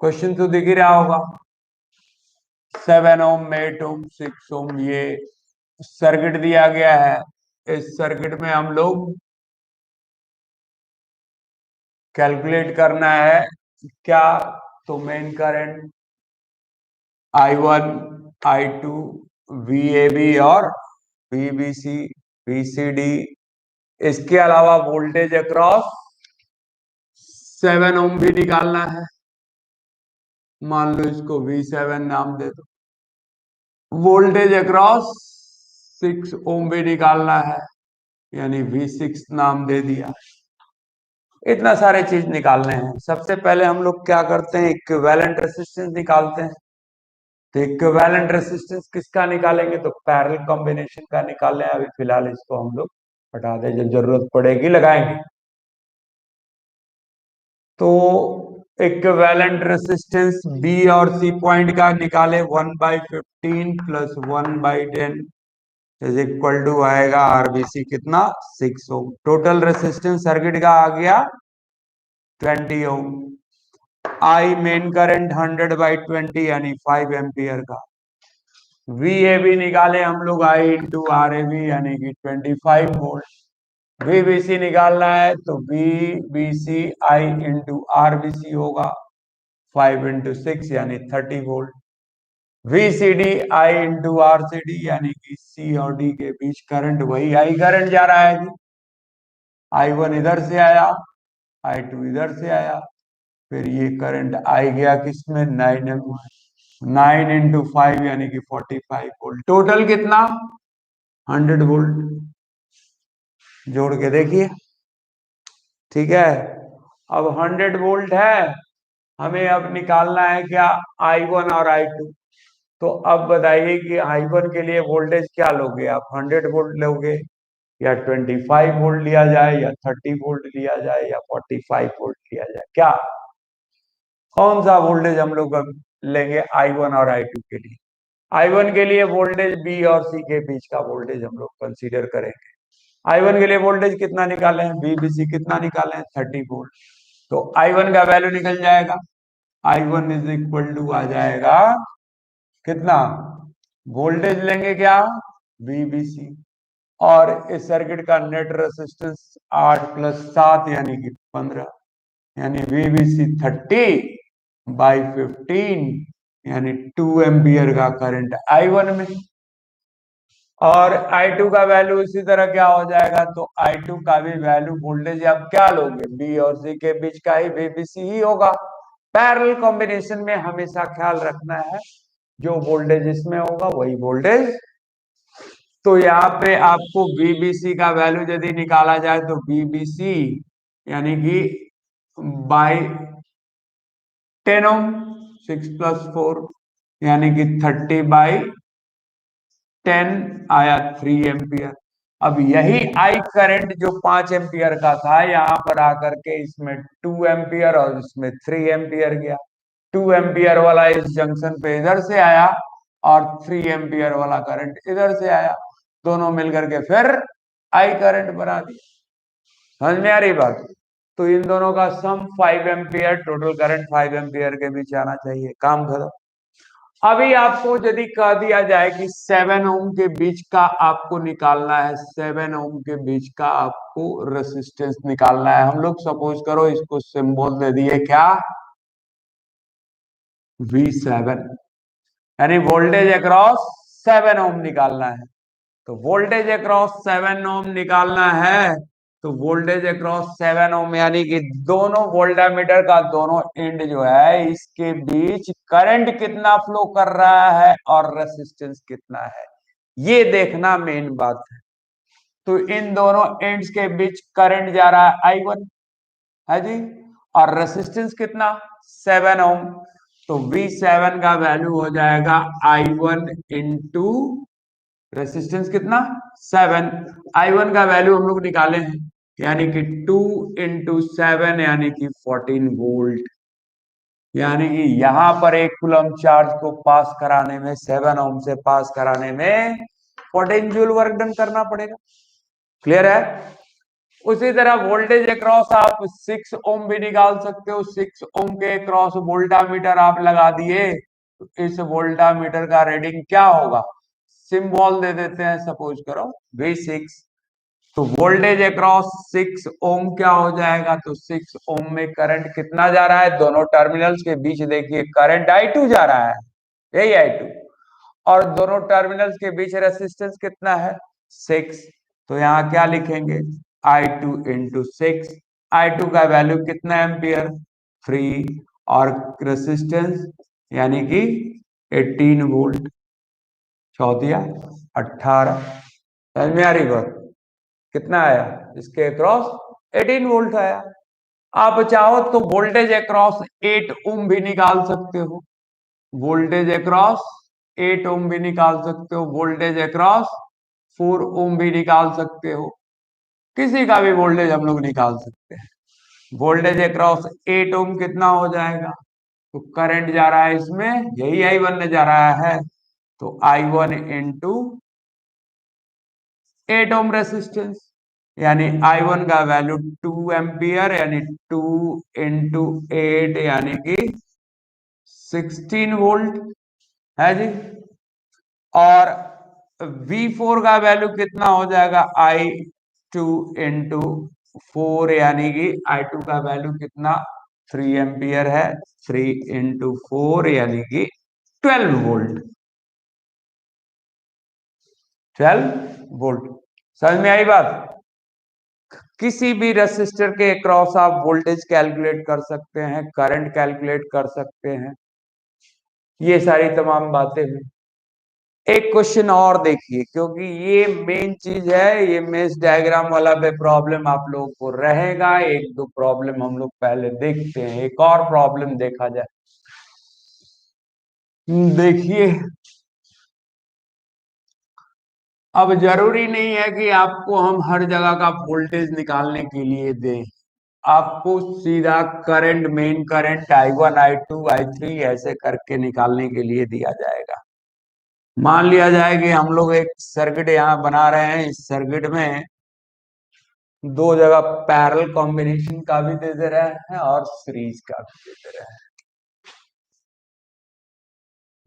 Question तो दिख ही रहा होगा। 7 ओम, 8 ओम, 6 ओम, ये सर्किट दिया गया है। इस सर्किट में हम लोग कैलकुलेट करना है क्या, तो main current I1, I2, VAB और VBC, VCD, इसके अलावा वोल्टेज अक्रॉस 7 ओम भी निकालना है। मान लो इसको V7 नाम दे दो। वोल्टेज अक्रॉस 6 ओम भी निकालना है, यानी V6 नाम दे दिया। इतना सारे चीज निकालने हैं। सबसे पहले हम लोग क्या करते हैं, इक्विवेलेंट रेसिस्टेंस निकालते हैं। तो इक्विवेलेंट रेसिस्टेंस किसका निकालेंगे, तो पैरेलल कॉम्बिनेशन का निकालें। अभी फिलहाल इसको हम लोग हटा दें, जब जरूरत पड़ेगी लगाएंगे। तो इक्विवेलेंट रेसिस्टेंस बी और सी पॉइंट का निकाले। 1/15 प्लस 1/10 इज इक्वल टू आएगा आरबीसी कितना, 6 ओम। टोटल रेसिस्टेंस सर्किट का आ गया 20 ओम। आई मेन करंट 100/20 यानी 5 एम्पियर का। वी ए बी निकाले हम लोग, आई इंटू आर ए बी यानी कि 25 वोल्ट। वी बी सी निकालना है तो V B C I into R B C होगा 5 इंटू 6 यानी 30 volt. V C D I into R C D यानी कि सी और डी के बीच करंट, वही आई करंट जा रहा है। I1 इधर से आया, I2 इधर से आया, फिर ये करंट आई गया किसमें, 9 इंटू 5 यानी कि 45 वोल्ट। टोटल कितना, 100 वोल्ट। जोड़ के देखिए, ठीक है। अब 100 वोल्ट है, हमें अब निकालना है क्या, I1 और I2। तो अब बताइए कि I1 के लिए वोल्टेज क्या लोगे आप, 100 वोल्ट लोगे या 25 वोल्ट लिया जाए या 30 वोल्ट लिया जाए या 45 वोल्ट लिया जाए, क्या कौन सा वोल्टेज हम लोग लेंगे I1 और I2 के लिए। I1 के लिए वोल्टेज B और C के बीच का वोल्टेज हम लोग कंसीडर करेंगे। I1 के लिए वोल्टेज कितना निकाले हैं, VBC कितना निकाले हैं, 30 वोल्ट। तो I1 का वैल्यू निकल जाएगा, I1 इज इक्वल टू आ जाएगा कितना, वोल्टेज लेंगे क्या, VBC, और इस सर्किट का नेट रेसिस्टेंस 8 + 7 यानी कि 15, यानी VBC 30/15 यानी 2 एम्पियर का करंट I1 में। और I2 का वैल्यू इसी तरह क्या हो जाएगा, तो I2 का भी वैल्यू, वोल्टेज आप क्या लोगे, B और C के बीच का ही VBC ही होगा। पैरेलल कॉम्बिनेशन में हमेशा ख्याल रखना है, जो वोल्टेज इसमें होगा वही वोल्टेज। तो यहाँ पे आपको VBC का वैल्यू यदि निकाला जाए तो VBC यानी कि बाई 10 ओम, 6 + 4 यानी कि 30/10 आया 3 एम्पियर। अब यही आई करंट जो 5 एम्पियर का था, यहाँ पर आकर के इसमें 2 एम्पियर और इसमें 3 एम्पियर गया। 2 एम्पियर वाला इस जंक्शन पे इधर से आया और 3 एम्पियर वाला करंट इधर से आया, दोनों मिलकर के फिर आई करंट बना दिया। समझ में आ रही बात। तो इन दोनों का सम 5 एम्पियर, टोटल करंट 5 एम्पियर के बीच आना चाहिए, काम खत्म। अभी आपको यदि कह दिया जाए कि 7 ओम के बीच का आपको निकालना है, 7 ओम के बीच का आपको रेसिस्टेंस निकालना है। हम लोग सपोज करो इसको सिंबल दे दिए क्या, V7, यानी वोल्टेज अक्रॉस 7 ओम निकालना है। तो वोल्टेज अक्रॉस 7 ओम निकालना है, तो वोल्टेज अक्रॉस 7 ओम यानी कि दोनों वोल्टामीटर का दोनों एंड जो है इसके बीच करंट कितना फ्लो कर रहा है और रेसिस्टेंस कितना है, ये देखना मेन बात है। तो इन दोनों एंड्स के बीच करंट जा रहा है I1 है जी, और रेसिस्टेंस कितना, 7 ओम। तो V7 का वैल्यू हो जाएगा I1 इंटू रेसिस्टेंस कितना, 7। I1 का वैल्यू हम लोग निकाले हैं, यानी कि 2 इंटू 7 यानी कि 14 वोल्ट। यानी कि यहां पर एक कूलम चार्ज को पास कराने में, 7 ओम से पास कराने में 14 जूल वर्क डन करना पड़ेगा। क्लियर है। उसी तरह वोल्टेज अक्रॉस आप 6 ओम भी निकाल सकते हो। 6 ओम के अक्रॉस वोल्टामीटर आप लगा दिए तो इस वोल्टामीटर का रीडिंग क्या होगा, सिंबल दे देते हैं, सपोज करो V6। तो वोल्टेज अक्रॉस 6 ओम क्या हो जाएगा, तो 6 ओम में करंट कितना जा रहा है, दोनों टर्मिनल्स के बीच देखिए करंट I2 जा रहा है, यही I2, और दोनों टर्मिनल्स के बीच रेसिस्टेंस कितना है, 6। तो यहाँ क्या लिखेंगे, I2 इंटू 6। I2 का वैल्यू कितना एम्पियर, 3, और रेसिस्टेंस यानी कि 18 वोल्ट, चौथिया 18। समझ में आ रही बात, कितना आया इसके अक्रॉस, 18 वोल्ट आया। आप चाहो तो वोल्टेज अक्रॉस 8 ओम भी निकाल सकते हो, वोल्टेज अक्रॉस 8 ओम भी निकाल सकते हो, वोल्टेज अक्रॉस 4 ओम भी निकाल सकते हो, किसी का भी वोल्टेज हम लोग निकाल सकते हैं। वोल्टेज अक्रॉस 8 ओम कितना हो जाएगा, तो करंट जा रहा है इसमें, यही I1 जा रहा है, तो I1 इंटू 8 ओम रेसिस्टेंस, यानी I1 का वैल्यू 2 एम्पियर, यानी 2 इंटू 8 यानी कि 16 वोल्ट है जी। और V4 का वैल्यू कितना हो जाएगा, I2 इंटू 4, यानी कि I2 का वैल्यू कितना, 3 एम्पियर है, 3 इंटू 4 यानी कि 12 वोल्ट, 12 वोल्ट। समझ में आई बात, किसी भी रेसिस्टर के अक्रॉस आप वोल्टेज कैलकुलेट कर सकते हैं, करंट कैलकुलेट कर सकते हैं, ये सारी तमाम बातें हैं। एक क्वेश्चन और देखिए, क्योंकि ये मेन चीज है, ये मेश डायग्राम वाला पे प्रॉब्लम आप लोगों को रहेगा। एक दो प्रॉब्लम हम लोग पहले देखते हैं, एक और प्रॉब्लम देखा जाए। देखिए, अब जरूरी नहीं है कि आपको हम हर जगह का वोल्टेज निकालने के लिए दें, आपको सीधा current, main current I1 I2 I3 ऐसे करके निकालने के लिए दिया जाएगा। मान लिया जाए कि हम लोग एक सर्किट यहाँ बना रहे हैं, इस सर्किट में दो जगह पैरेलल कॉम्बिनेशन का भी दे दे रहे हैं और सीरीज का भी दे दे रहे हैं।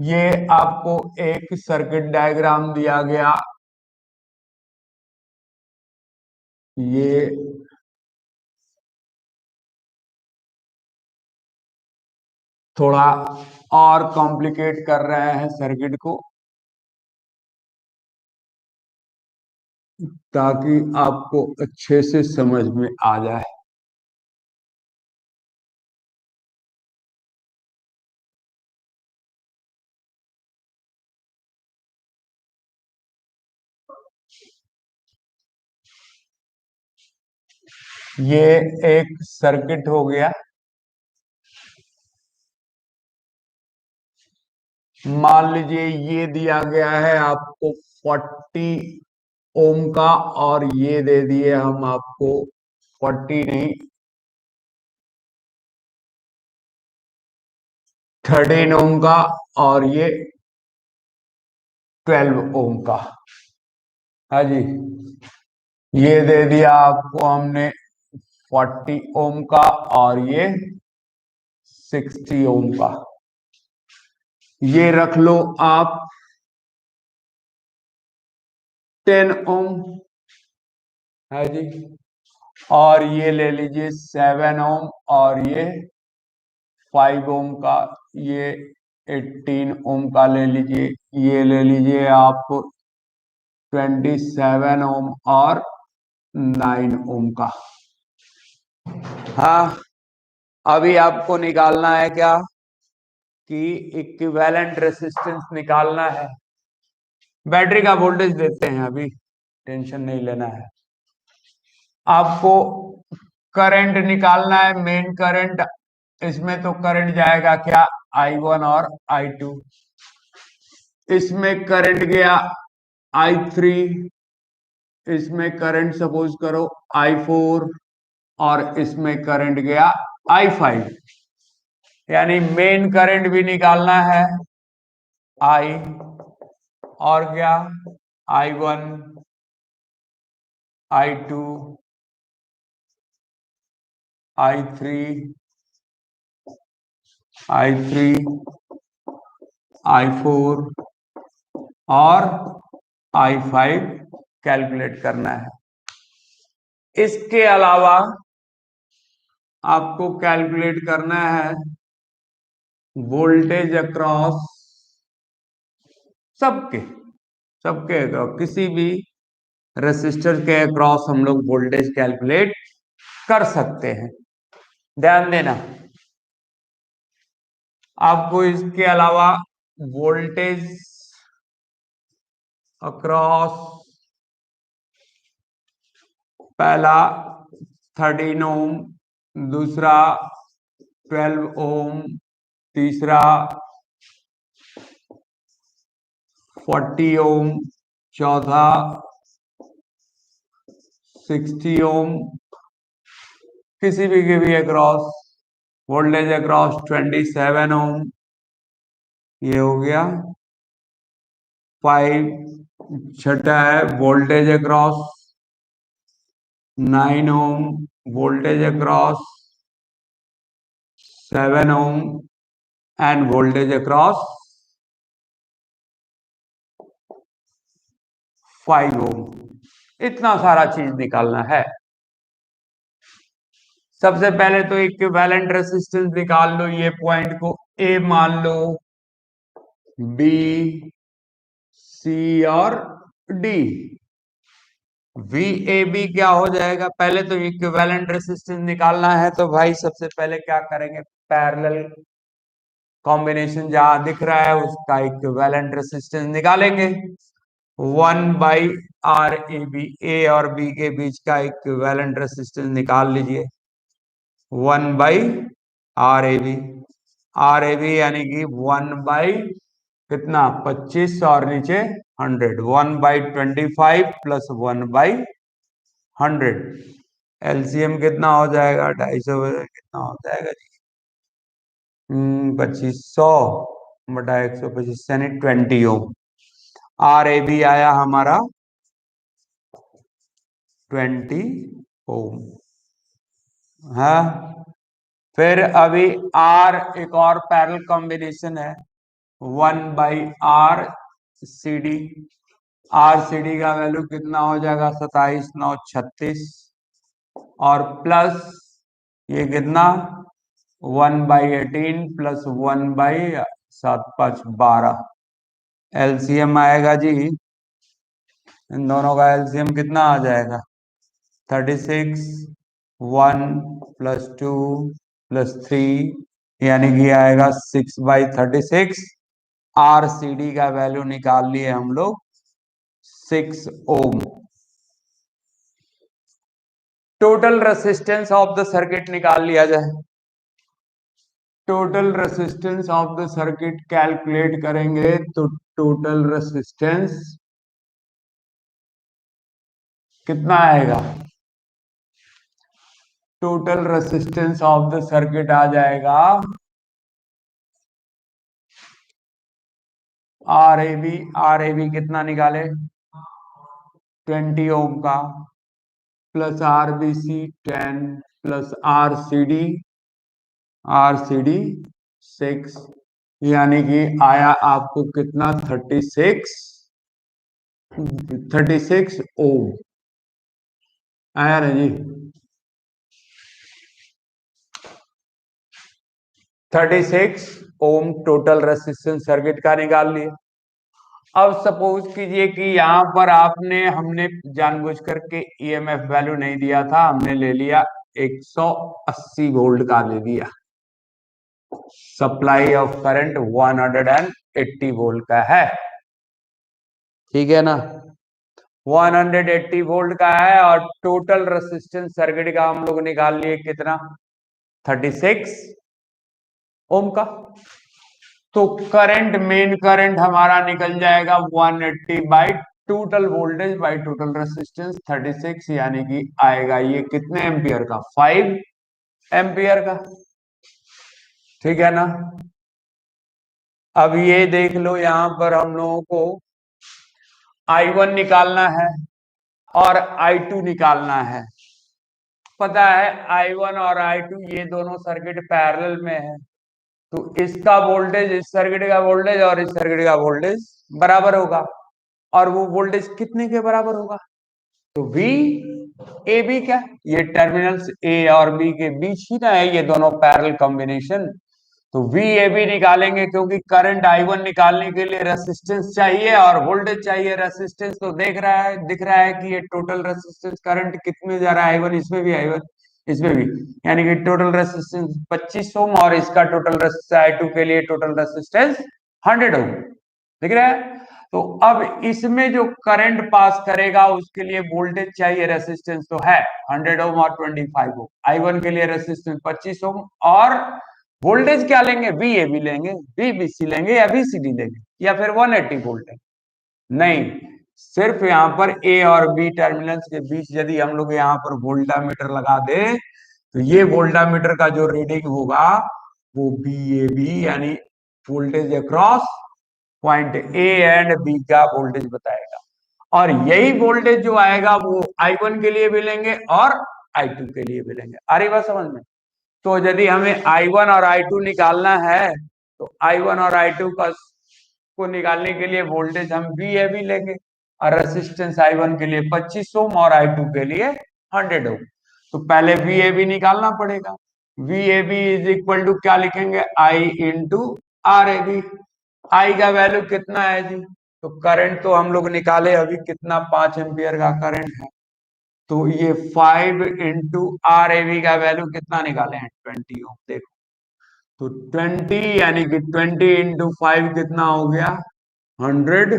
ये आपको एक सर्किट डायग्राम दिया गया, ये थोड़ा और कॉम्प्लिकेट कर रहे हैं सर्किट को, ताकि आपको अच्छे से समझ में आ जाए। ये एक सर्किट हो गया, मान लीजिए ये दिया गया है आपको 40 ओम का, और ये दे दिए हम आपको 40 नहीं, 13 ओम का, और ये 12 ओम का है जी। ये दे दिया आपको हमने 40 ओम का, और ये 60 ओम का। ये रख लो आप 10 ओम है जी, और ये ले लीजिए 7 ओम, और ये 5 ओम का, ये 18 ओम का ले लीजिए, ये ले लीजिए आप 27 ओम और 9 ओम का। हाँ, अभी आपको निकालना है क्या, कि इक्विवेलेंट रेसिस्टेंस निकालना है। बैटरी का वोल्टेज देते हैं, अभी टेंशन नहीं लेना है। आपको करंट निकालना है, मेन करंट, इसमें तो करंट जाएगा क्या, I1 और I2, इसमें करंट गया I3, इसमें करंट सपोज करो I4, और इसमें करंट गया I5, यानी मेन करंट भी निकालना है I, और क्या I1 I2 I3, I3, I4 और I5 कैलकुलेट करना है। इसके अलावा आपको कैलकुलेट करना है वोल्टेज अक्रॉस सबके सबके अक्रॉस, किसी भी रेसिस्टर के अक्रॉस हम लोग वोल्टेज कैलकुलेट कर सकते हैं। ध्यान देना, आपको इसके अलावा वोल्टेज अक्रॉस पहला 13 ओम, दूसरा 12 ओम, तीसरा 40 ओम, चौथा 60 ओम, किसी भी के भी अक्रॉस वोल्टेज अक्रॉस 27 ओम, ये हो गया 5। छठा है voltage across 9 ohm, voltage across 7 ohm and voltage across 5 ohm. इतना सारा चीज निकालना है। सबसे पहले तो इक्विवेलेंट रेसिस्टेंस निकाल लो, ये पॉइंट को ए मान लो, बी, सी और डी। वी ए बी क्या हो जाएगा? पहले तो इक्विवेलेंट रेसिस्टेंस निकालना है, तो भाई सबसे पहले क्या करेंगे, पैरेलल कॉम्बिनेशन जहां दिख रहा है उसका इक्विवेलेंट रेसिस्टेंस निकालेंगे। 1/RAB, ए और बी के बीच का इक्विवेलेंट रेसिस्टेंस निकाल लीजिए। 1/RAB, RAB यानी कि 1 कितना 25 और नीचे 100, 1/25 प्लस 1/100। एलसीएम कितना हो जाएगा? 250 कितना हो जाएगा जी? 2500 बटा 125 यानी 20 ओम। RAB आया हमारा 20 ओम। हाँ, फिर अभी आर एक और पैरेलल कॉम्बिनेशन है, 1/RCD। RCD का वैल्यू कितना हो जाएगा? 27,936 और प्लस ये कितना 1/18 प्लस 1/7, 5, 12। एलसीएम आएगा जी, इन दोनों का एलसीएम कितना आ जाएगा? 36, 1 प्लस 2 प्लस 3 यानी कि आएगा 6/36। RCD का वैल्यू निकाल लिए हम लोग 6 ohm. Total resistance of the circuit निकाल लिया जाए। Total resistance of the circuit calculate करेंगे तो टोटल रेसिस्टेंस कितना आएगा? Total resistance of the circuit आ जाएगा RAB कितना निकाले? 20 ओम का, प्लस RBC 10 प्लस RCD 6 यानी कि आया आपको कितना? 36 ओम आया ना जी? 36 ओम टोटल रेसिस्टेंस सर्किट का निकाल लिए। अब सपोज कीजिए कि यहां पर हमने जानबूझ करके ईएमएफ वैल्यू नहीं दिया था, हमने ले लिया 180 वोल्ट का ले लिया। सप्लाई ऑफ करंट 180 वोल्ट का है, ठीक है ना? 180 वोल्ट का है और टोटल रेसिस्टेंस सर्किट का हम लोग निकाल लिए कितना? 36 ओम का। तो करंट, मेन करंट हमारा निकल जाएगा 180 by total voltage by total resistance 36, यानी कि आएगा ये कितने एम्पियर का? 5 एम्पियर का, ठीक है ना? अब ये देख लो, यहां पर हम लोगों को I1 निकालना है और I2 निकालना है। पता है I1 और I2 ये दोनों सर्किट पैरेलल में है, तो इसका वोल्टेज इस सर्किट का वोल्टेज और इस सर्किट का वोल्टेज बराबर होगा। और वो वोल्टेज कितने के बराबर होगा? तो V ए बी क्या, ये टर्मिनल्स ए और बी के बीच ही ना है ये दोनों पैरेलल कॉम्बिनेशन। तो वी ए बी निकालेंगे क्योंकि करंट I1 निकालने के लिए रेसिस्टेंस चाहिए और वोल्टेज चाहिए। रेसिस्टेंस तो दिख रहा है कि ये टोटल रेसिस्टेंस करंट कितने जा रहा है I1, इसमें भी I1 इसमें भी, यानी कि टोटल रेसिस्टेंस 25 ओम और इसका टोटल रेसिस्टेंस I2 के लिए टोटल रेसिस्टेंस 100 ओम दिख रहा है। तो अब इसमें जो करंट पास करेगा उसके लिए वोल्टेज चाहिए, रेसिस्टेंस तो है 100 ओम और 25 ओम। I1 के लिए रेसिस्टेंस 25 ओम और वोल्टेज क्या लेंगे? वी ए बी लेंगे, वी बी सी लेंगे या वी सी डी लेंगे या फिर 180 वोल्ट है? नहीं, सिर्फ यहाँ पर ए और बी टर्मिनल्स के बीच यदि हम लोग यहाँ पर वोल्टामीटर लगा दे तो ये वोल्टामीटर का जो रीडिंग होगा वो बी ए बी यानी voltage across point A and B का वोल्टेज बताएगा। और यही वोल्टेज जो आएगा वो I1 के लिए भी लेंगे और I2 के लिए भी लेंगे। आ रही बात समझ में? तो यदि हमें I1 और I2 निकालना है तो I1 और I2 का को निकालने के लिए वोल्टेज हम VAB लेंगे और रेसिस्टेंस I1 के लिए 25 ओम और I2 के लिए 100 ओम। तो पहले VAB निकालना पड़ेगा। VAB इज इक्वल टू क्या लिखेंगे? I into RAB। आई का वैल्यू कितना है जी? तो करंट तो हम लोग निकाले अभी कितना, 5 एम्पियर का करंट है, तो ये 5 इंटू RAB का वैल्यू कितना निकाले हैं? 20 ओम। देखो तो 20 यानी कि 20 इंटू 5 कितना हो गया? 100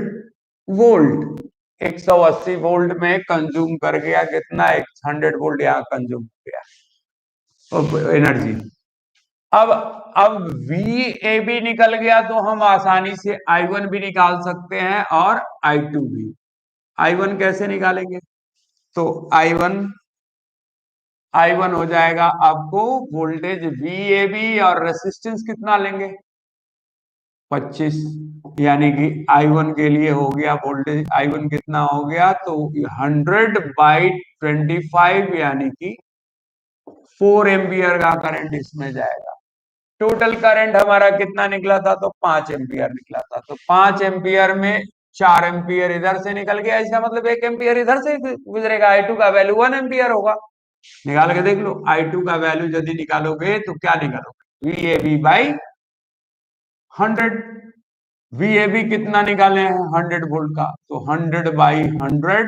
वोल्ट। 180 वोल्ट में कंज्यूम कर गया कितना? 100 वोल्ट यहाँ कंज्यूम हो गया एनर्जी। अब वी ए बी निकल गया तो हम आसानी से I1 भी निकाल सकते हैं और I2 भी। I1 कैसे निकालेंगे? तो I1 हो जाएगा आपको वोल्टेज VAB और रेसिस्टेंस कितना लेंगे? 25, यानी कि I1 के लिए हो गया वोल्टेज I1 कितना हो गया? तो 100/25 यानी कि 4 एम्पियर का करंट इसमें जाएगा। टोटल करंट हमारा कितना निकला था? तो 5 एम्पियर निकला था। तो 5 एम्पियर में 4 एम्पियर इधर से निकल गया, इसका मतलब 1 एम्पियर इधर से गुजरेगा। I2 का वैल्यू 1 एम्पियर होगा। निकाल के देख लो, I2 का वैल्यू यदि निकालोगे तो क्या निकालोगे? VAB by 100। VAB कितना निकाले हैं? 100 वोल्ट का, तो 100/100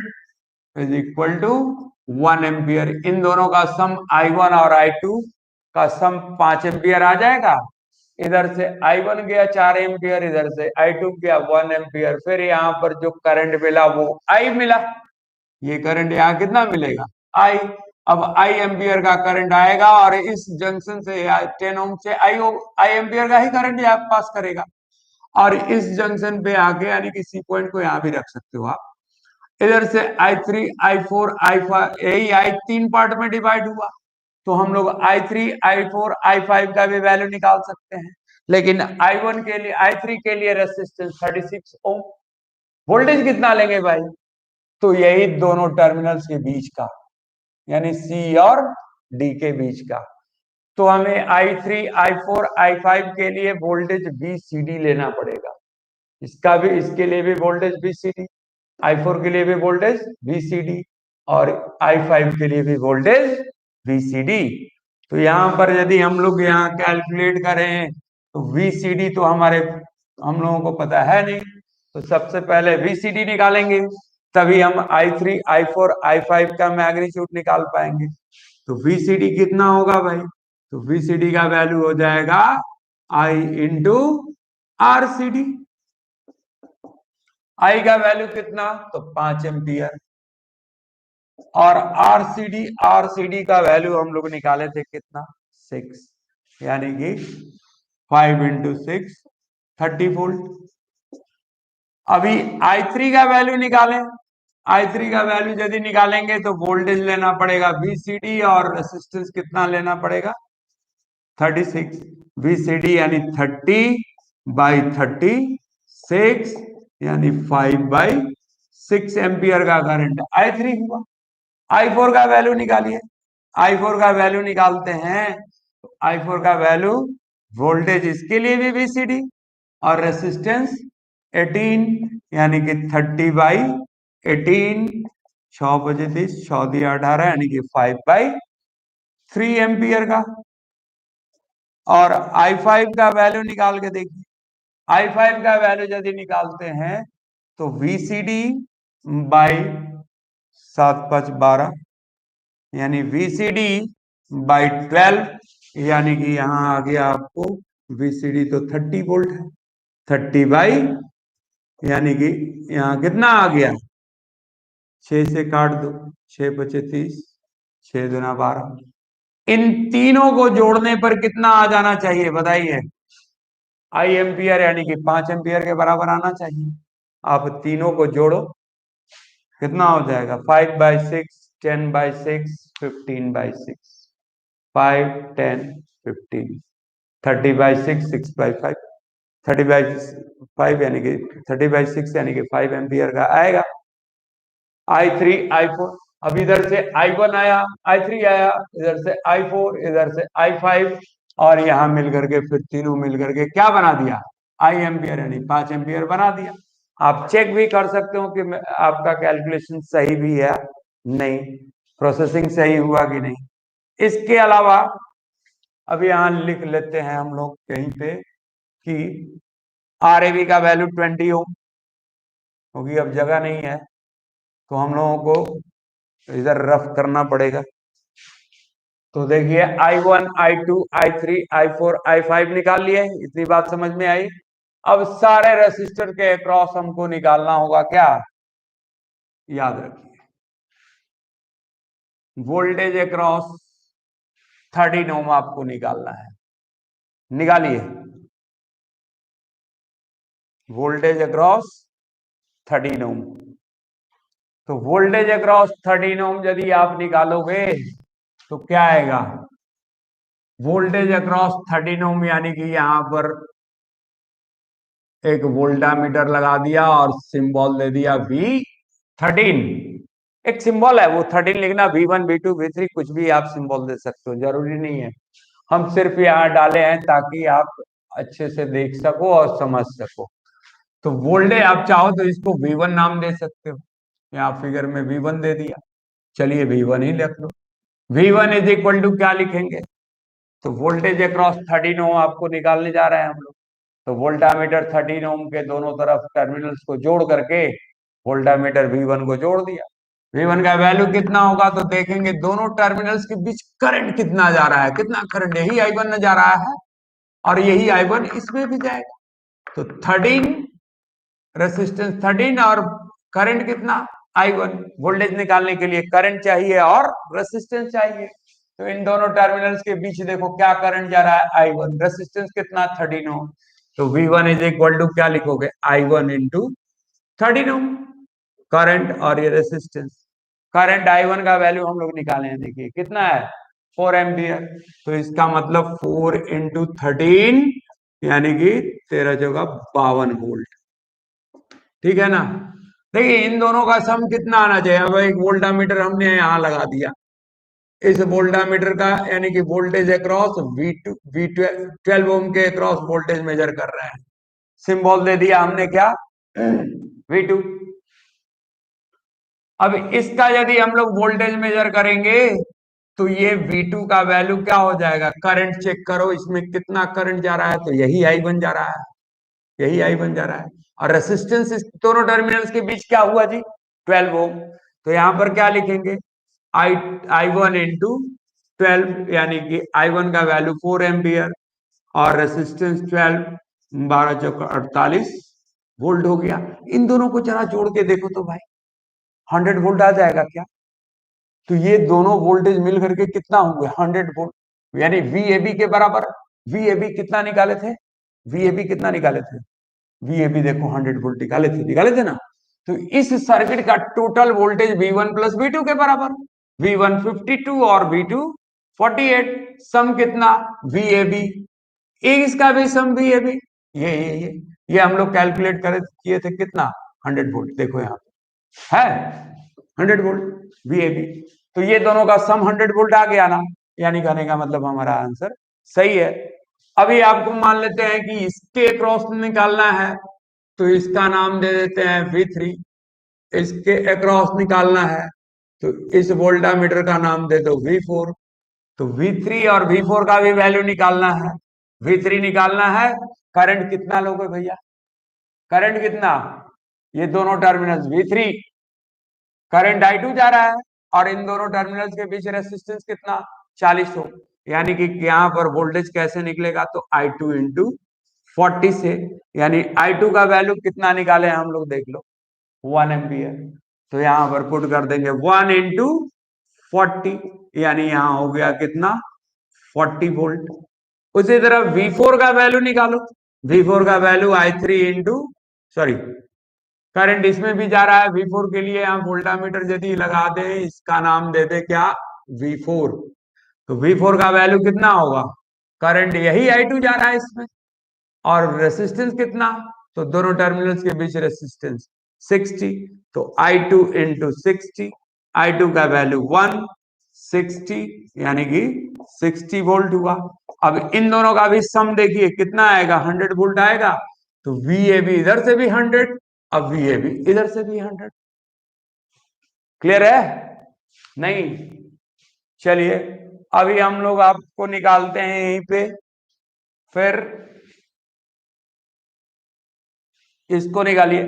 इज इक्वल टू 1 एम्पियर। इन दोनों का सम I1 और I2 का सम 5 एम्पियर आ जाएगा। इधर से I1 गया 4 एम्पियर, इधर से I2 गया 1 एम्पियर। फिर यहाँ पर जो करंट मिला वो I मिला। ये करंट यहाँ कितना मिलेगा? I। अब I एम्पियर का करंट आएगा और इस जंक्शन से 10 ओम से I एम्पियर का ही करंट यहाँ पास करेगा और इस जंक्शन पे आके यानी कि सी पॉइंट को यहाँ भी रख सकते हो आप। इधर से I3 I4 I5 यही I 3 पार्ट में डिवाइड हुआ, तो हम लोग I3 I4 I5 का भी वैल्यू निकाल सकते हैं। लेकिन I1 के लिए I3 के लिए रेसिस्टेंस 36 ओम। वोल्टेज कितना लेंगे भाई? तो यही दोनों टर्मिनल्स के बीच का, यानी C और D के बीच का। तो हमें I3 I4 I5 के लिए वोल्टेज VCD लेना पड़ेगा। इसका भी, इसके लिए भी वोल्टेज VCD, I4 के लिए भी वोल्टेज VCD और I5 के लिए भी वोल्टेज VCD। तो यहाँ पर यदि हम लोग यहाँ कैलकुलेट करें तो VCD तो हम लोगों को पता है नहीं, तो सबसे पहले VCD निकालेंगे तभी हम I3 I4 I5 का मैग्नीट्यूड निकाल पाएंगे। तो VCD कितना होगा भाई? तो VCD का वैल्यू हो जाएगा I इंटू RCD। I का वैल्यू कितना? तो 5 एम्पियर और RCD का वैल्यू हम लोग निकाले थे कितना? 6, यानी कि 5 इंटू 6 30 वोल्ट। अभी I3 का वैल्यू निकालें। I3 का वैल्यू यदि निकालेंगे तो वोल्टेज लेना पड़ेगा VCD और रेसिस्टेंस कितना लेना पड़ेगा? 36। VCD यानी 30/36 यानी 5/6 एम्पियर का करंट I3 हुआ। I4 का वैल्यू निकालिए। I4 का वैल्यू निकालते हैं, तो I4 का वैल्यू वोल्टेज इसके लिए भी VCD और रेसिस्टेंस 18 यानी कि 30/18, 6 बजे 30, 6 दिया 18 यानी कि 5/3 एम्पियर का। और I5 का वैल्यू निकाल के देखिए, I5 का वैल्यू यदि निकालते हैं तो VCD बाई 7×5 = 12 यानी VCD बाई 12 यानी कि यहां आ गया आपको VCD तो 30 वोल्ट है, 30 यानी कि यहाँ कितना आ गया, 6 से काट दो, 6×5 = 30, 6×2 = 12। इन तीनों को जोड़ने पर कितना आ जाना चाहिए बताइए, आई एम्पियर यानी कि 5 एम्पियर के बराबर आना चाहिए। आप तीनों को जोड़ो, कितना हो जाएगा, 5/6, 10/6, 15/6, 5, 10, 15, 30/6, 6/5, 30/5 यानी कि 30/6 यानी कि 5 एम्पियर का आएगा। I3 I4, अब इधर से I1 आया, I3 आया, इधर से I4, इधर से I5, और यहां मिलकर के फिर तीनों मिलकर के क्या बना दिया, आई एम्पियर यानी 5 एम्पियर बना दिया। आप चेक भी कर सकते हो कि आपका कैलकुलेशन सही भी है नहीं, प्रोसेसिंग सही हुआ कि नहीं। इसके अलावा अब यहां लिख लेते हैं हम लोग कहीं पे कि RAB का वैल्यू 20 हो, क्योंकि अब जगह नहीं है तो हम लोगों को इधर रफ करना पड़ेगा। तो देखिए I1 I2 I3 I4 I5 निकाल लिए, इतनी बात समझ में आई। अब सारे रेसिस्टर के अक्रॉस हमको निकालना होगा क्या, याद रखिए, वोल्टेज अक्रॉस 13 ओम आपको निकालना है। निकालिए, वोल्टेज अक्रॉस 13 ओम। तो वोल्टेज अक्रॉस 13 ओम यदि आप निकालोगे तो क्या आएगा, वोल्टेज अक्रॉस 13 ओम यानी कि यहां पर एक वोल्टामीटर लगा दिया और सिंबल दे दिया V13। एक सिंबल है वो 13 लिखना, V1 V2 V3 कुछ भी आप सिंबल दे सकते हो, जरूरी नहीं है। हम सिर्फ यहाँ डाले हैं ताकि आप अच्छे से देख सको और समझ सको। तो वोल्टेज आप चाहो तो इसको V1 नाम दे सकते हो, यहाँ फिगर में V1 दे दिया, चलिए V1 ही लिख लो। V1 = क्या लिखेंगे, तो वोल्टेज अक्रॉस 13 ओम आपको निकालने जा रहे हैं हम लोग। तो वोल्टामीटर 13 ओम के दोनों तरफ टर्मिनल्स को जोड़ करके वोल्टामीटर V1 को जोड़ दिया। V1 का वैल्यू कितना होगा तो देखेंगे दोनों टर्मिनल्स के बीच करंट कितना जा रहा है, कितना करंट, यही I1 जा रहा है और यही I1 इसमें भी जाएगा। तो 13 रेसिस्टेंस 13 और करंट कितना, I1। वोल्टेज निकालने के लिए करंट चाहिए और रेसिस्टेंस चाहिए, तो इन दोनों टर्मिनल्स के बीच देखो क्या करंट जा रहा है, I1। रेसिस्टेंस कितना, 13 ओम। तो V1 = क्या लिखोगे, I1 × 13 ओम, करंट और ये रेसिस्टेंस। करंट I1 का वैल्यू हम लोग निकाले हैं, देखिए कितना है, 4 एम्पियर। तो इसका मतलब 4 × 13 यानी कि 13×52 वोल्ट, ठीक है ना। देखिए इन दोनों का सम कितना आना चाहिए, अब एक वोल्टामीटर हमने यहां लगा दिया, इस वोल्टामीटर का यानी कि वोल्टेज अक्रॉस V12 ओम के अक्रॉस वोल्टेज मेजर कर रहे हैं, सिंबल दे दिया हमने क्या, V2। अब इसका यदि हम लोग वोल्टेज मेजर करेंगे तो ये V2 का वैल्यू क्या हो जाएगा, करंट चेक करो इसमें कितना करंट जा रहा है, तो यही I1 जा रहा है, यही I1 जा रहा है। और रेसिस्टेंस इस दोनों टर्मिनल्स के बीच क्या हुआ जी, 12 ओम। तो यहां पर क्या लिखेंगे, I1 × 12 यानी कि I1 का वैल्यू 4 एम्पियर और रेसिस्टेंस 12, 12×4 = 48 वोल्ट हो गया। इन दोनों को जरा जोड़ के देखो तो भाई 100 वोल्ट आ जाएगा क्या, तो ये दोनों वोल्टेज मिल करके कितना होंगे, 100 वोल्ट, यानी VAB के बराबर। VAB कितना निकाले थे, VAB कितना निकाले थे, VAB देखो 100 वोल्ट निकाले थे ना। तो इस सर्किट का टोटल वोल्टेज V1 + V2 के बराबर, V1 52 और V2 48, सम कितना, VAB, इसका भी सम VAB, ये हम लोग कैलकुलेट करे किए थे कितना, 100 वोल्ट, देखो यहाँ है 100 वोल्ट VAB। तो ये दोनों का सम 100 वोल्ट आ गया ना, यानी कहने का मतलब हमारा आंसर सही है। अभी आपको मान लेते हैं कि इसके क्रॉस निकालना है, तो इसका नाम दे देते हैं V3। इसके अक्रॉस निकालना है तो इस वोल्टामीटर का नाम दे दो V4। तो V3 और V4 का भी वैल्यू निकालना है। V3 निकालना है, करंट कितना लोगे भैया, करंट कितना, ये दोनों टर्मिनल्स V3, करंट I2 जा रहा है और इन दोनों टर्मिनल्स के बीच रेसिस्टेंस कितना, 40 ओम। यानी कि यहाँ पर वोल्टेज कैसे निकलेगा, तो I2 इंटू 40 से, यानी I2 का वैल्यू कितना निकाले हम लोग देख लो, 1 एम्पियर। तो यहां पर पुट कर देंगे 1 इंटू 40, यानी यहां हो गया कितना, 40 वोल्ट। उसी तरह V4 का वैल्यू निकालो। V4 का value I3 into, sorry, current इसमें भी जा रहा है V4 के लिए, यहां वोल्टामीटर यदि लगा दे, इसका नाम दे दे क्या, V4। तो V4 का वैल्यू कितना होगा, करंट यही I2 जा रहा है इसमें, और रेसिस्टेंस कितना, तो दोनों टर्मिनल्स के बीच रेसिस्टेंस 60। तो I2 इंटू 60, I2 का वैल्यू 160, यानी कि 60 वोल्ट हुआ। अब इन दोनों का भी सम देखिए कितना आएगा, 100 वोल्ट आएगा। तो VAB इधर से भी 100, अब VAB इधर से भी 100। क्लियर है नहीं, चलिए अभी हम लोग आपको निकालते हैं यहीं पे, फिर इसको निकालिए।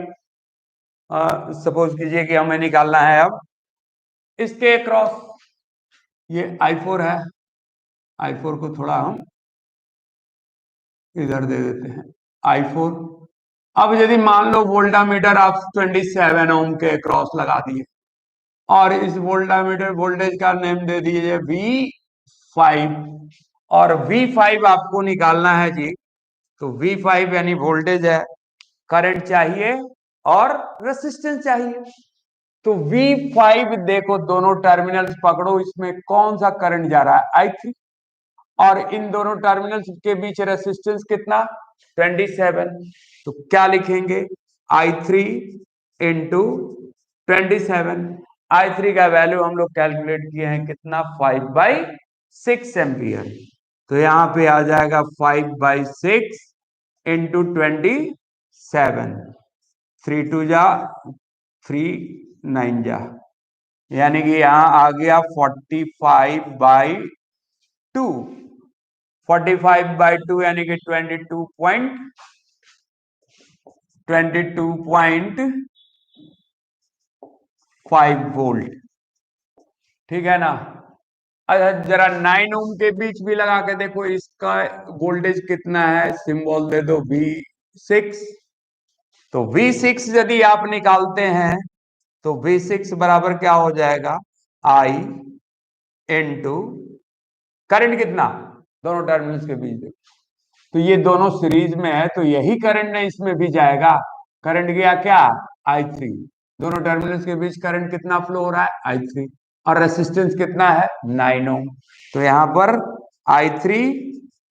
सपोज कीजिए कि हमें निकालना है अब इसके क्रॉस, ये I4 है, I4 को थोड़ा हम इधर दे देते हैं, I4। अब यदि मान लो वोल्टामीटर आप 27 ओम के क्रॉस लगा दिए, और इस वोल्टामीटर वोल्टेज का नेम दे दीजिए V5, और V5 आपको निकालना है जी। तो V5 यानी वोल्टेज है, करंट चाहिए और रेसिस्टेंस चाहिए। तो V5 देखो, दोनों टर्मिनल्स पकड़ो, इसमें कौन सा करंट जा रहा है, I3, और इन दोनों टर्मिनल्स के बीच रेसिस्टेंस कितना, 27। तो क्या लिखेंगे, I3 इंटू 27। I3 का वैल्यू हम लोग कैलकुलेट किए हैं कितना, 5/6 एम्पियर। तो यहां पे आ जाएगा 5/6 इंटू 27, 3 2 जा 3 9 जा, यानी कि यहां आ गया 45/2। 45/2 यानी कि 22.5 वोल्ट, ठीक है ना। अच्छा जरा 9 ओम के बीच भी लगा के देखो, इसका वोल्टेज कितना है, सिंबल दे दो V6। तो V6 यदि आप निकालते हैं तो V6 बराबर क्या हो जाएगा, I इंटू करंट कितना, दोनों टर्मिनल्स के बीच देखो, तो ये दोनों सीरीज में है, तो यही करंट ने इसमें भी जाएगा। करंट गया क्या, I3, दोनों टर्मिनल्स के बीच करंट कितना फ्लो हो रहा है, I3, और रेसिस्टेंस कितना है, 9 ओम। तो यहां पर I3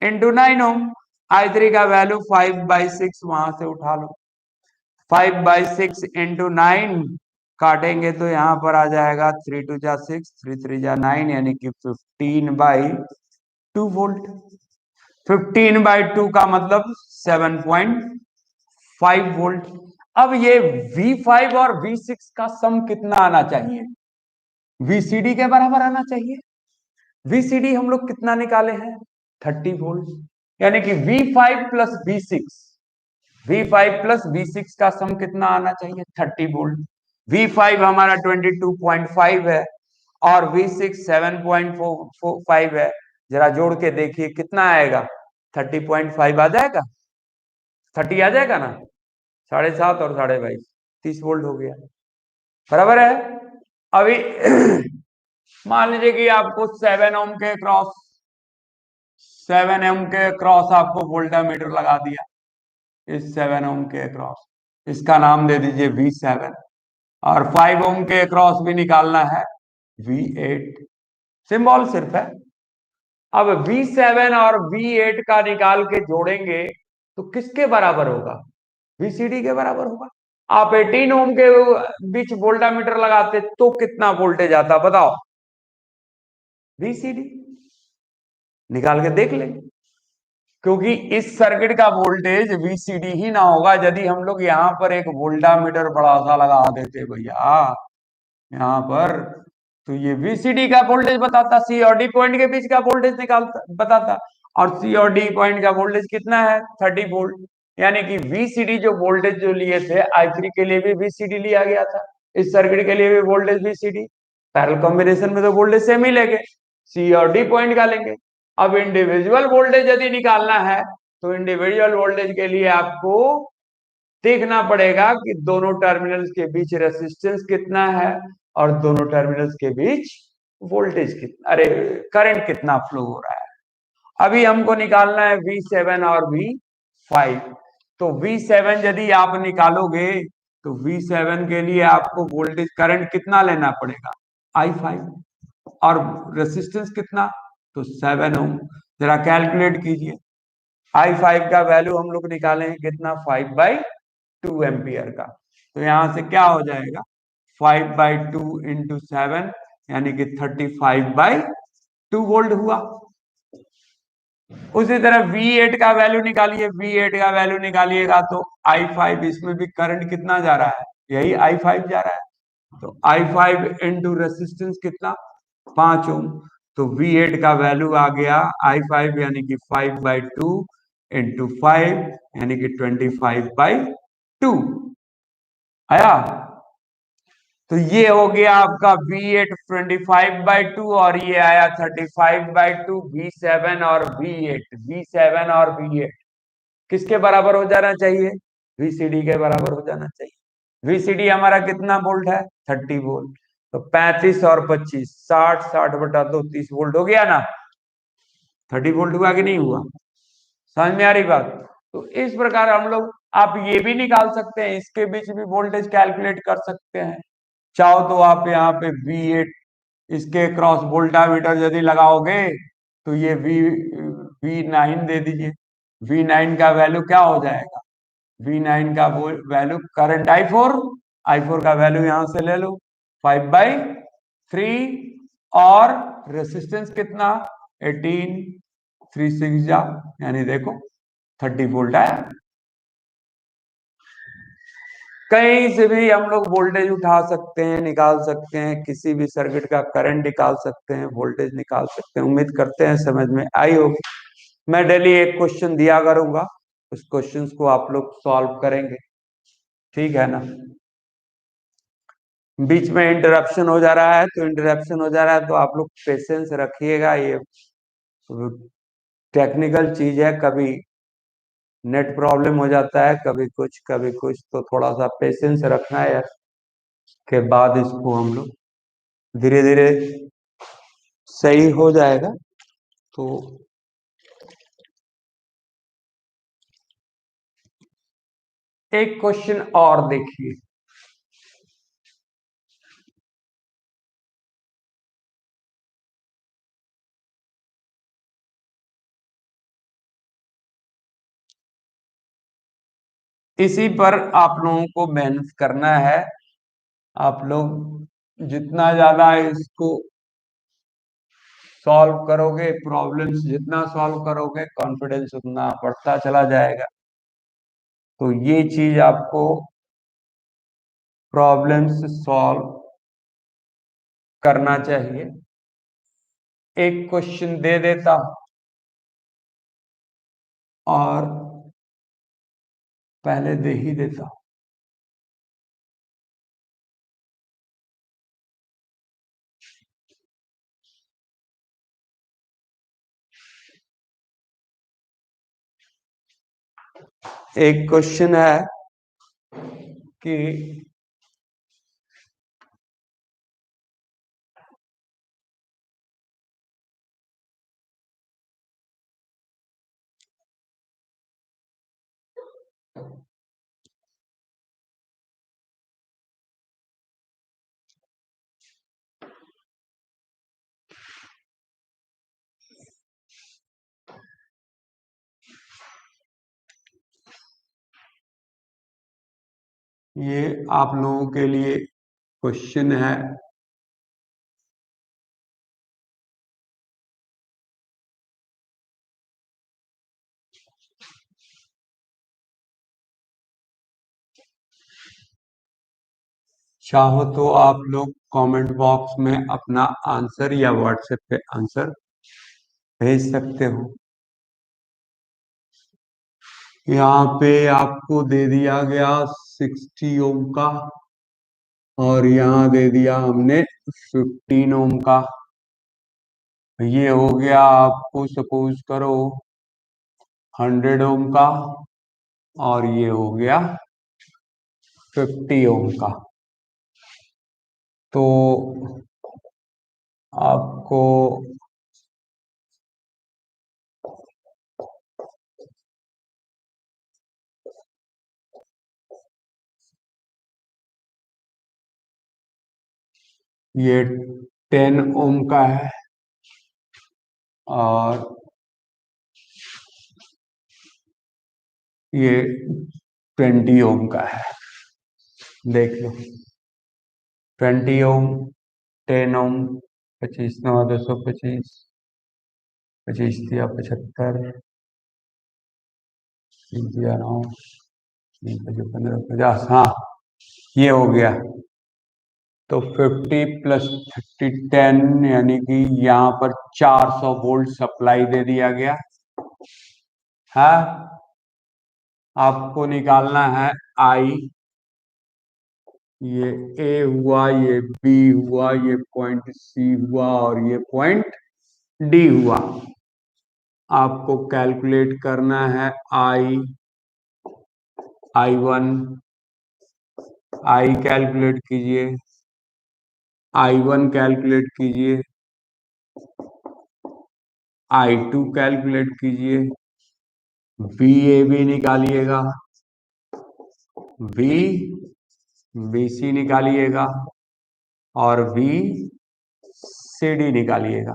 इंटू 9 ओम, I3 का वैल्यू 5/6 वहां से उठा लो, 5/6 इंटू 9 काटेंगे तो यहां पर आ जाएगा 3 2 जा 6, 3 3 जा 9, यानी कि 15/2 वोल्ट। 15/2 का मतलब 7.5 वोल्ट। अब ये V5 और V6 का सम कितना आना चाहिए, VCD के बराबर आना चाहिए। VCD हम लोग कितना निकाले हैं, 30 वोल्ट, यानी कि V5 plus V6, V5 plus V6 का सम कितना आना चाहिए, 30 वोल्ट। V5 हमारा 22.5 है और V6 7.45 है, जरा जोड़ के देखिए कितना आएगा, 30.5 आ जाएगा, 30 आ जाएगा ना, 7.5 और 22.5, 30 वोल्ट हो गया, बराबर है। अभी मान लीजिए कि आपको 7 ओम के क्रॉस, 7 ओम के क्रॉस आपको वोल्टामीटर लगा दिया, इस 7 ओम के क्रॉस, इसका नाम दे दीजिए V7, और 5 ओम के क्रॉस भी निकालना है, V8, सिंबल सिर्फ है। अब V7 और V8 का निकाल के जोड़ेंगे तो किसके बराबर होगा, VCD के बराबर होगा। आप 18 ओम के बीच वोल्टामीटर लगाते तो कितना वोल्टेज आता बताओ, VCD निकाल के देख ले, क्योंकि इस सर्किट का वोल्टेज VCD ही ना होगा यदि हम लोग यहाँ पर एक वोल्टामीटर बड़ा सा लगा देते भैया यहाँ पर, तो ये VCD का वोल्टेज बताता, सी और डी पॉइंट के बीच का वोल्टेज निकालता बताता, और सी और डी पॉइंट का वोल्टेज कितना है 30 वोल्ट, यानी कि VCD जो वोल्टेज जो लिए थे I3 के लिए भी VCD लिया गया था, इस सर्किट के लिए भी वोल्टेज VCD, पैरेलल कॉम्बिनेशन में तो वोल्टेज सेम ही लेंगे, सी और डी पॉइंट का लेंगे। अब इंडिविजुअल वोल्टेज यदि निकालना है तो इंडिविजुअल वोल्टेज के लिए आपको देखना पड़ेगा कि दोनों टर्मिनल्स के बीच रेसिस्टेंस कितना है और दोनों टर्मिनल्स के बीच वोल्टेज कितना, अरे करंट कितना फ्लो हो रहा है। अभी हमको निकालना है V7 और V5। तो V7 यदि आप निकालोगे तो V7 के लिए आपको वोल्टेज करंट कितना लेना पड़ेगा I5, और रेसिस्टेंस कितना, तो 7 ओम। जरा कैलकुलेट कीजिए, I5 का वैल्यू हम लोग निकालेंगे कितना, 5/2 एम्पियर का। तो यहां से क्या हो जाएगा, 5/2 × 7 यानी कि 35/2 वोल्ट हुआ। उसी तरह V8 का वैल्यू निकालिए, V8 का वैल्यू निकालिएगा तो I5, इसमें भी करंट कितना जा रहा है, यही I5 जा रहा है, तो I5 इंटू रेसिस्टेंस कितना, 5 ओम। तो V8 का वैल्यू आ गया I5 यानी कि 5/2 × 5 यानी कि 25/2 आया। तो ये हो गया आपका V8 25/2 और ये आया 35/2। V7 और V8 किसके बराबर हो जाना चाहिए, VCD के बराबर हो जाना चाहिए। VCD हमारा कितना वोल्ट है, 30 वोल्ट, तो 35 और 25 60, 60/2 30 वोल्ट हो गया ना, 30 वोल्ट हुआ कि नहीं हुआ, समझ में आ रही बात। तो इस प्रकार हम लोग, आप ये भी निकाल सकते हैं, इसके बीच भी वोल्टेज कैलकुलेट कर सकते हैं। चाहो तो आप यहाँ पे V8 इसके क्रॉस वोल्टामीटर यदि लगाओगे तो ये V9 दे दीजिए, V9 का वैल्यू क्या हो जाएगा, V9 का वैल्यू करंट I4 का वैल्यू यहां से ले लो 5/3, और रेसिस्टेंस कितना 18, 3 6 जा, यानी देखो 30 वोल्ट है। कहीं से भी हम लोग वोल्टेज उठा सकते हैं, निकाल सकते हैं, किसी भी सर्किट का करंट निकाल सकते हैं, वोल्टेज निकाल सकते हैं। उम्मीद करते हैं समझ में आई होगी। मैं डेली एक क्वेश्चन दिया करूंगा, उस क्वेश्चन को आप लोग सॉल्व करेंगे, ठीक है ना। बीच में इंटरप्शन हो जा रहा है तो इंटरप्शन हो जा रहा है तो आप लोग पेशेंस रखिएगा, ये टेक्निकल चीज है, कभी नेट प्रॉब्लम हो जाता है, कभी कुछ, तो थोड़ा सा पेशेंस रखना है, के बाद इसको हम लोग धीरे धीरे सही हो जाएगा। तो एक क्वेश्चन और देखिए, इसी पर आप लोगों को मेहनत करना है। आप लोग जितना ज्यादा इसको सॉल्व करोगे, प्रॉब्लम्स जितना सॉल्व करोगे, कॉन्फिडेंस उतना बढ़ता चला जाएगा। तो ये चीज आपको प्रॉब्लम्स सॉल्व करना चाहिए। एक क्वेश्चन दे देता हूं और पहले दे ही देता हूं। एक क्वेश्चन है कि ये आप लोगों के लिए क्वेश्चन है चाहो तो आप लोग कमेंट बॉक्स में अपना आंसर या व्हाट्सएप पे आंसर भेज सकते हो। यहाँ पे आपको दे दिया गया 60 ओम का, और यहाँ दे दिया हमने 15 ओम का। ये हो गया आपको सपोज करो 100 ओम का, और ये हो गया 50 ओम का। तो आपको ये 10 ओम का है, और ये 20 ओम का है। देख लो, 20 ओम, 10 ओम, 25 9 225, 25 या 75, 3 या 9, 3 5 15 50, हाँ ये हो गया। तो 50 + 30 10, यानी कि यहाँ पर 400 वोल्ट सप्लाई दे दिया गया है। आपको निकालना है आई। ये ए हुआ, ये बी हुआ, ये पॉइंट सी हुआ, और ये पॉइंट डी हुआ। आपको कैलकुलेट करना है I1। आई कैलकुलेट कीजिए, I1 कैलकुलेट कीजिए, I2 कैलकुलेट कीजिए, VAB निकालिएगा, VBC निकालिएगा, और VCD निकालिएगा।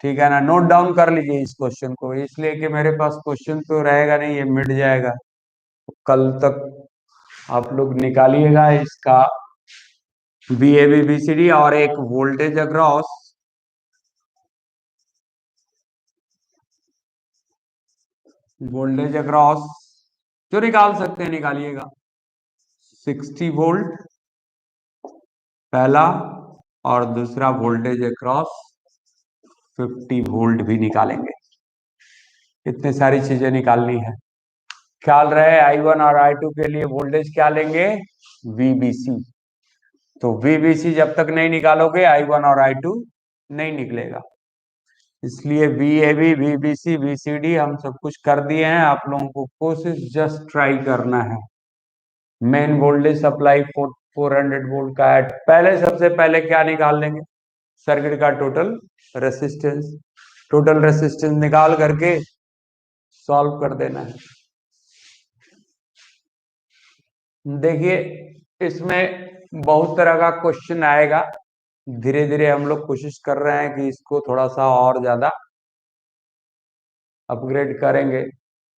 ठीक है ना? नोट डाउन कर लीजिए इस क्वेश्चन को, इसलिए कि मेरे पास क्वेश्चन तो रहेगा नहीं, ये मिट जाएगा। कल तक आप लोग निकालिएगा इसका VAB VCD, और एक वोल्टेज अक्रॉस, जो निकाल सकते हैं निकालिएगा। 60 वोल्ट पहला, और दूसरा वोल्टेज अक्रॉस 50 वोल्ट भी निकालेंगे। इतनी सारी चीजें निकालनी है। ख्याल रहे, I1 और I2 के लिए वोल्टेज क्या लेंगे? VBC। तो VBC जब तक नहीं निकालोगे I1 और I2 नहीं निकलेगा। इसलिए VAB VBC VCD हम सब कुछ कर दिए हैं। आप लोगों को कोशिश जस्ट ट्राई करना है। मेन वोल्टेज सप्लाई 400 वोल्ट का है। पहले सबसे पहले क्या निकाल लेंगे? सर्किट का रेसिस्टेंस टोटल रेसिस्टेंस निकाल करके सॉल्व कर देना है। देखिए, इसमें बहुत तरह का क्वेश्चन आएगा। धीरे धीरे हम लोग कोशिश कर रहे हैं कि इसको थोड़ा सा और ज्यादा अपग्रेड करेंगे।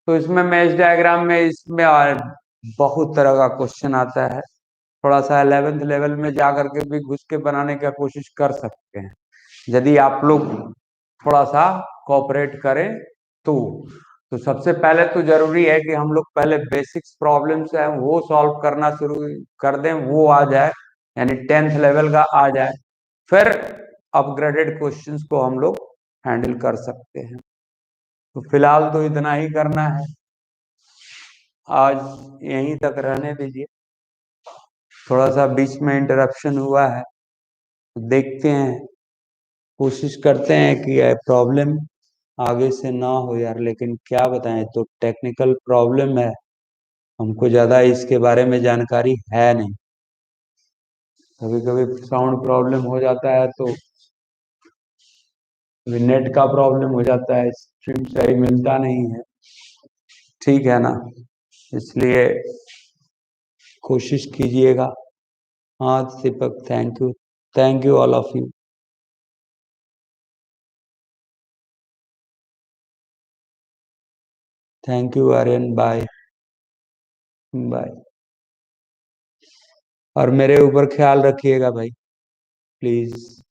तो इसमें मैच डायग्राम में इसमें बहुत तरह का क्वेश्चन आता है। थोड़ा सा 11th लेवल में जा करके भी घुस के बनाने का कोशिश कर सकते हैं, यदि आप लोग थोड़ा सा कोऑपरेट करें तो। तो सबसे पहले तो जरूरी है कि हम लोग पहले बेसिक्स प्रॉब्लम्स हैं वो सॉल्व करना शुरू कर दें, वो आ जाए, यानी 10th लेवल का आ जाए, फिर अपग्रेडेड क्वेश्चंस को हम लोग हैंडल कर सकते हैं। तो फिलहाल तो इतना ही करना है, आज यहीं तक रहने दीजिए। थोड़ा सा बीच में इंटरप्शन हुआ है, तो देखते हैं, कोशिश करते हैं कि प्रॉब्लम आगे से ना हो यार, लेकिन क्या बताएं, तो टेक्निकल प्रॉब्लम है, हमको ज्यादा इसके बारे में जानकारी है नहीं। कभी कभी साउंड प्रॉब्लम हो जाता है, तो नेट का प्रॉब्लम हो जाता है, स्ट्रीम सही मिलता नहीं है। ठीक है ना? इसलिए कोशिश कीजिएगा। हाँ Deepak, thank you, thank you all of you. Thank you Aryan, bye bye. और मेरे ऊपर ख्याल रखिएगा भाई, प्लीज।